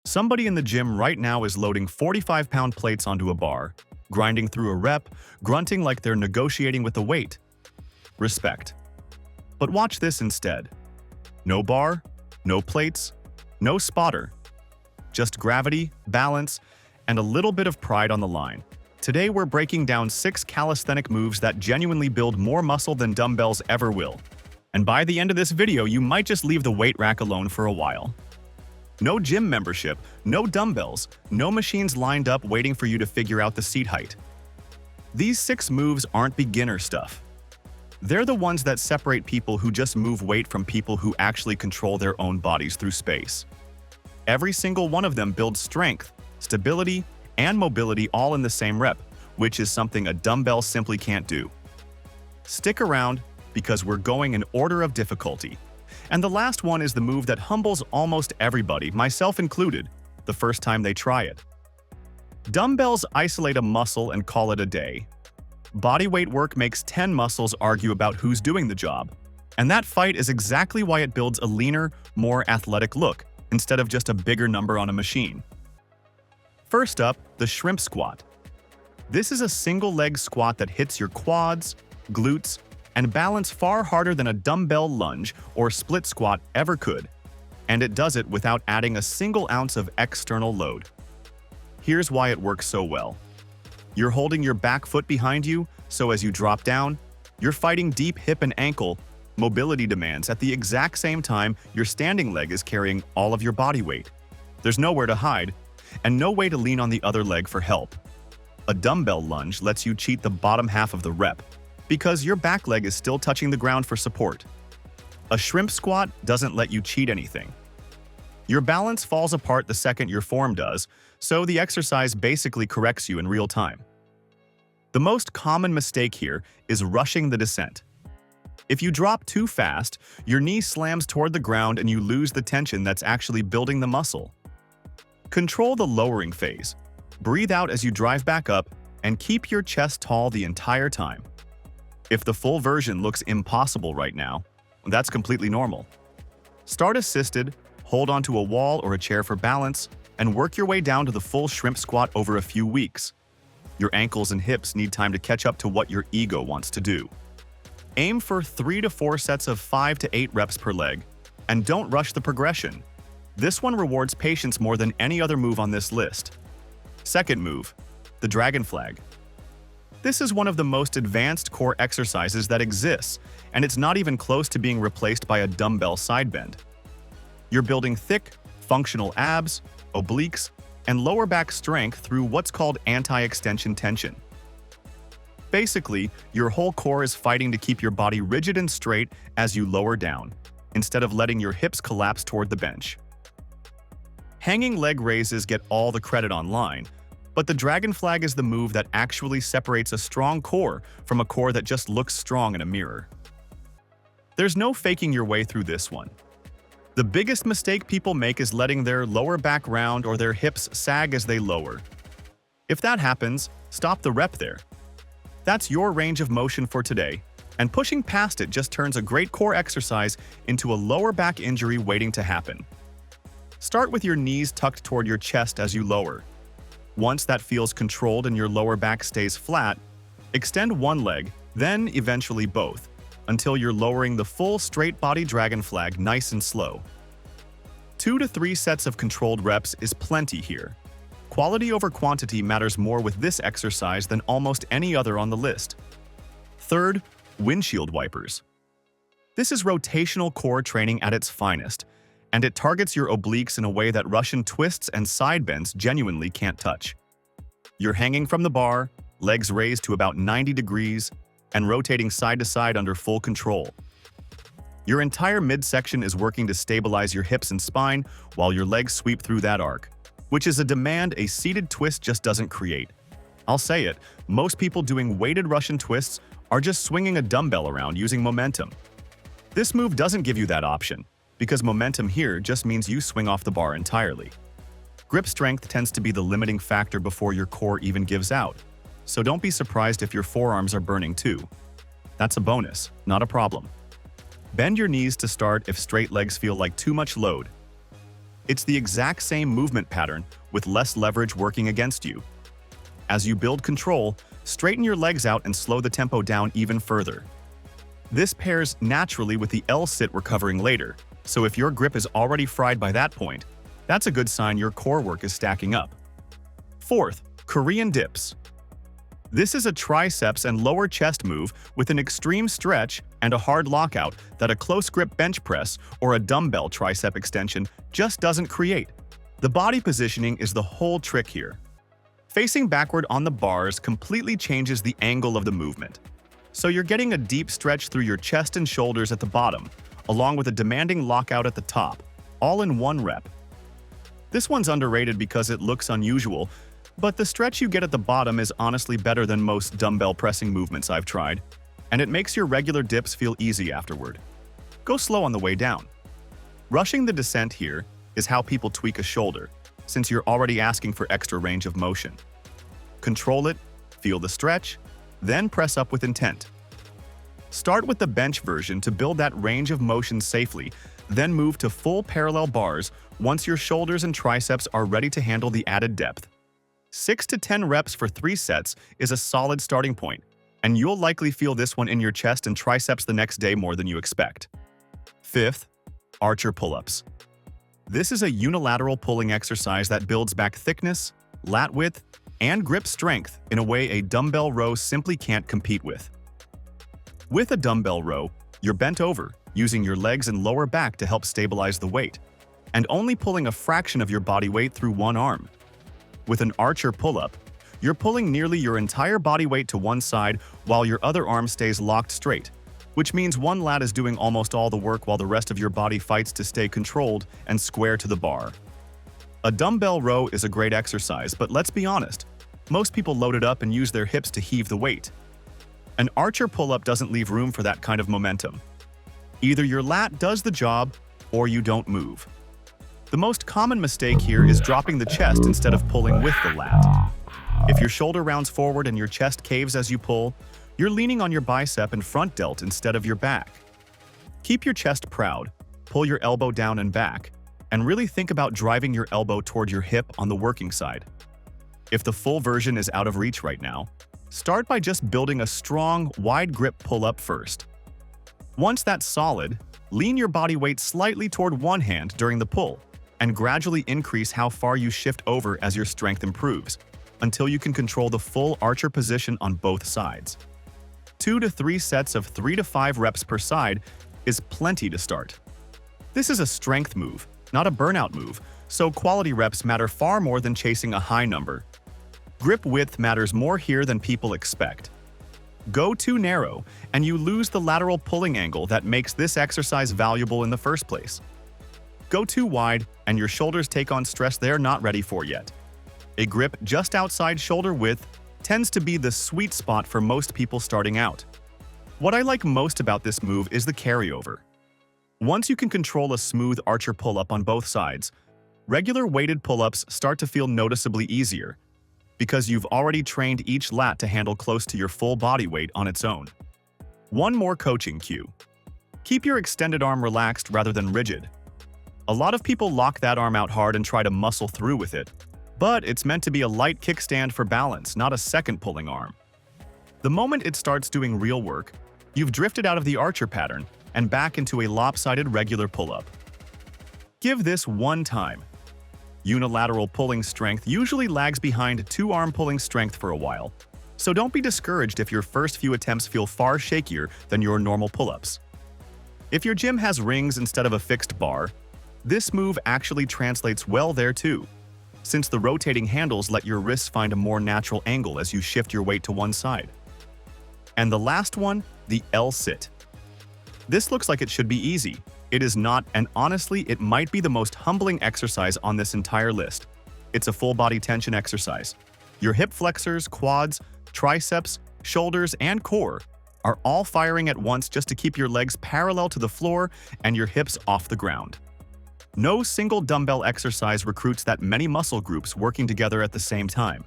Somebody in the gym right now is loading 45-pound plates onto a bar, grinding through a rep, grunting like they're negotiating with the weight. Respect. But watch this instead. No bar, no plates, no spotter. Just gravity, balance, and a little bit of pride on the line. Today we're breaking down 6 calisthenic moves that genuinely build more muscle than dumbbells ever will. And by the end of this video, you might just leave the weight rack alone for a while. No gym membership, no dumbbells, no machines lined up waiting for you to figure out the seat height. These 6 moves aren't beginner stuff. They're the ones that separate people who just move weight from people who actually control their own bodies through space. Every single one of them builds strength, stability, and mobility all in the same rep, which is something a dumbbell simply can't do. Stick around, because we're going in order of difficulty. And the last one is the move that humbles almost everybody, myself included, the first time they try it. Dumbbells isolate a muscle and call it a day. Bodyweight work makes 10 muscles argue about who's doing the job. And that fight is exactly why it builds a leaner, more athletic look, instead of just a bigger number on a machine. First up, the shrimp squat. This is a single leg squat that hits your quads, glutes, and balance far harder than a dumbbell lunge or split squat ever could, and it does it without adding a single ounce of external load. Here's why it works so well. You're holding your back foot behind you, so as you drop down, you're fighting deep hip and ankle mobility demands at the exact same time your standing leg is carrying all of your body weight. There's nowhere to hide, and no way to lean on the other leg for help. A dumbbell lunge lets you cheat the bottom half of the rep, because your back leg is still touching the ground for support. A shrimp squat doesn't let you cheat anything. Your balance falls apart the second your form does, so the exercise basically corrects you in real time. The most common mistake here is rushing the descent. If you drop too fast, your knee slams toward the ground and you lose the tension that's actually building the muscle. Control the lowering phase. Breathe out as you drive back up, and keep your chest tall the entire time. If the full version looks impossible right now, that's completely normal. Start assisted, hold onto a wall or a chair for balance, and work your way down to the full shrimp squat over a few weeks. Your ankles and hips need time to catch up to what your ego wants to do. Aim for 3 to 4 sets of 5 to 8 reps per leg, and don't rush the progression. This one rewards patience more than any other move on this list. Second move, the dragon flag. This is one of the most advanced core exercises that exists, and it's not even close to being replaced by a dumbbell side bend. You're building thick, functional abs, obliques, and lower back strength through what's called anti-extension tension. Basically, your whole core is fighting to keep your body rigid and straight as you lower down, instead of letting your hips collapse toward the bench. Hanging leg raises get all the credit online, but the dragon flag is the move that actually separates a strong core from a core that just looks strong in a mirror. There's no faking your way through this one. The biggest mistake people make is letting their lower back round or their hips sag as they lower. If that happens, stop the rep there. That's your range of motion for today, and pushing past it just turns a great core exercise into a lower back injury waiting to happen. Start with your knees tucked toward your chest as you lower. Once that feels controlled and your lower back stays flat, extend one leg, then eventually both, until you're lowering the full straight body dragon flag nice and slow. 2 to 3 sets of controlled reps is plenty here. Quality over quantity matters more with this exercise than almost any other on the list. Third, windshield wipers. This is rotational core training at its finest, and it targets your obliques in a way that Russian twists and side bends genuinely can't touch. You're hanging from the bar, legs raised to about 90 degrees, and rotating side to side under full control. Your entire midsection is working to stabilize your hips and spine while your legs sweep through that arc, which is a demand a seated twist just doesn't create. I'll say it, most people doing weighted Russian twists are just swinging a dumbbell around using momentum. This move doesn't give you that option, because momentum here just means you swing off the bar entirely. Grip strength tends to be the limiting factor before your core even gives out, so don't be surprised if your forearms are burning too. That's a bonus, not a problem. Bend your knees to start if straight legs feel like too much load. It's the exact same movement pattern with less leverage working against you. As you build control, straighten your legs out and slow the tempo down even further. This pairs naturally with the L-sit we're covering later, so if your grip is already fried by that point, that's a good sign your core work is stacking up. Fourth, Korean dips. This is a triceps and lower chest move with an extreme stretch and a hard lockout that a close grip bench press or a dumbbell tricep extension just doesn't create. The body positioning is the whole trick here. Facing backward on the bars completely changes the angle of the movement. So you're getting a deep stretch through your chest and shoulders at the bottom, along with a demanding lockout at the top, all in one rep. This one's underrated because it looks unusual, but the stretch you get at the bottom is honestly better than most dumbbell pressing movements I've tried, and it makes your regular dips feel easy afterward. Go slow on the way down. Rushing the descent here is how people tweak a shoulder, since you're already asking for extra range of motion. Control it, feel the stretch, then press up with intent. Start with the bench version to build that range of motion safely, then move to full parallel bars once your shoulders and triceps are ready to handle the added depth. 6 to 10 reps for 3 sets is a solid starting point, and you'll likely feel this one in your chest and triceps the next day more than you expect. Fifth, archer pull-ups. This is a unilateral pulling exercise that builds back thickness, lat width, and grip strength in a way a dumbbell row simply can't compete with. With a dumbbell row, you're bent over, using your legs and lower back to help stabilize the weight, and only pulling a fraction of your body weight through one arm. With an archer pull-up, you're pulling nearly your entire body weight to one side while your other arm stays locked straight, which means one lat is doing almost all the work while the rest of your body fights to stay controlled and square to the bar. A dumbbell row is a great exercise, but let's be honest, most people load it up and use their hips to heave the weight. An archer pull-up doesn't leave room for that kind of momentum. Either your lat does the job, or you don't move. The most common mistake here is dropping the chest instead of pulling with the lat. If your shoulder rounds forward and your chest caves as you pull, you're leaning on your bicep and front delt instead of your back. Keep your chest proud, pull your elbow down and back, and really think about driving your elbow toward your hip on the working side. If the full version is out of reach right now, start by just building a strong, wide grip pull-up first. Once that's solid, lean your body weight slightly toward one hand during the pull, and gradually increase how far you shift over as your strength improves, until you can control the full archer position on both sides. 2 to 3 sets of 3 to 5 reps per side is plenty to start. This is a strength move, not a burnout move, so quality reps matter far more than chasing a high number. Grip width matters more here than people expect. Go too narrow, and you lose the lateral pulling angle that makes this exercise valuable in the first place. Go too wide, and your shoulders take on stress they're not ready for yet. A grip just outside shoulder width tends to be the sweet spot for most people starting out. What I like most about this move is the carryover. Once you can control a smooth archer pull-up on both sides, regular weighted pull-ups start to feel noticeably easier, because you've already trained each lat to handle close to your full body weight on its own. One more coaching cue. Keep your extended arm relaxed rather than rigid. A lot of people lock that arm out hard and try to muscle through with it, but it's meant to be a light kickstand for balance, not a second pulling arm. The moment it starts doing real work, you've drifted out of the archer pattern and back into a lopsided regular pull-up. Give this one time. Unilateral pulling strength usually lags behind two-arm pulling strength for a while, so don't be discouraged if your first few attempts feel far shakier than your normal pull-ups. If your gym has rings instead of a fixed bar, this move actually translates well there too, since the rotating handles let your wrists find a more natural angle as you shift your weight to one side. And the last one, the L-sit. This looks like it should be easy. It is not, and honestly, it might be the most humbling exercise on this entire list. It's a full body tension exercise. Your hip flexors, quads, triceps, shoulders, and core are all firing at once just to keep your legs parallel to the floor and your hips off the ground. No single dumbbell exercise recruits that many muscle groups working together at the same time.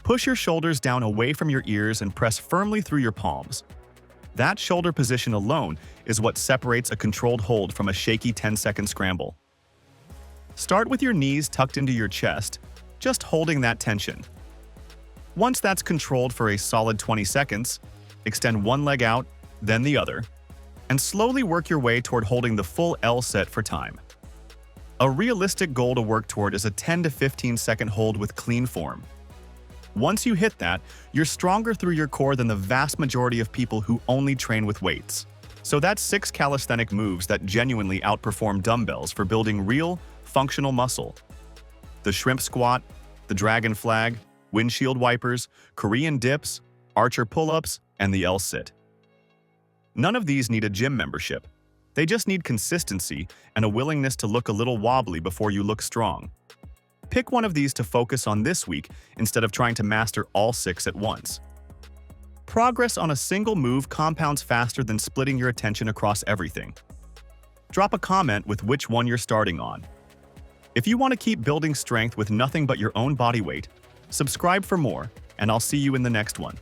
Push your shoulders down away from your ears and press firmly through your palms. That shoulder position alone is what separates a controlled hold from a shaky 10-second scramble. Start with your knees tucked into your chest, just holding that tension. Once that's controlled for a solid 20 seconds, extend one leg out, then the other, and slowly work your way toward holding the full L set for time. A realistic goal to work toward is a 10 to 15 second hold with clean form. Once you hit that, you're stronger through your core than the vast majority of people who only train with weights. So that's 6 calisthenic moves that genuinely outperform dumbbells for building real, functional muscle. The shrimp squat, the dragon flag, windshield wipers, Korean dips, archer pull-ups, and the L-sit. None of these need a gym membership. They just need consistency and a willingness to look a little wobbly before you look strong. Pick one of these to focus on this week instead of trying to master all 6 at once. Progress on a single move compounds faster than splitting your attention across everything. Drop a comment with which one you're starting on. If you want to keep building strength with nothing but your own body weight, subscribe for more, and I'll see you in the next one.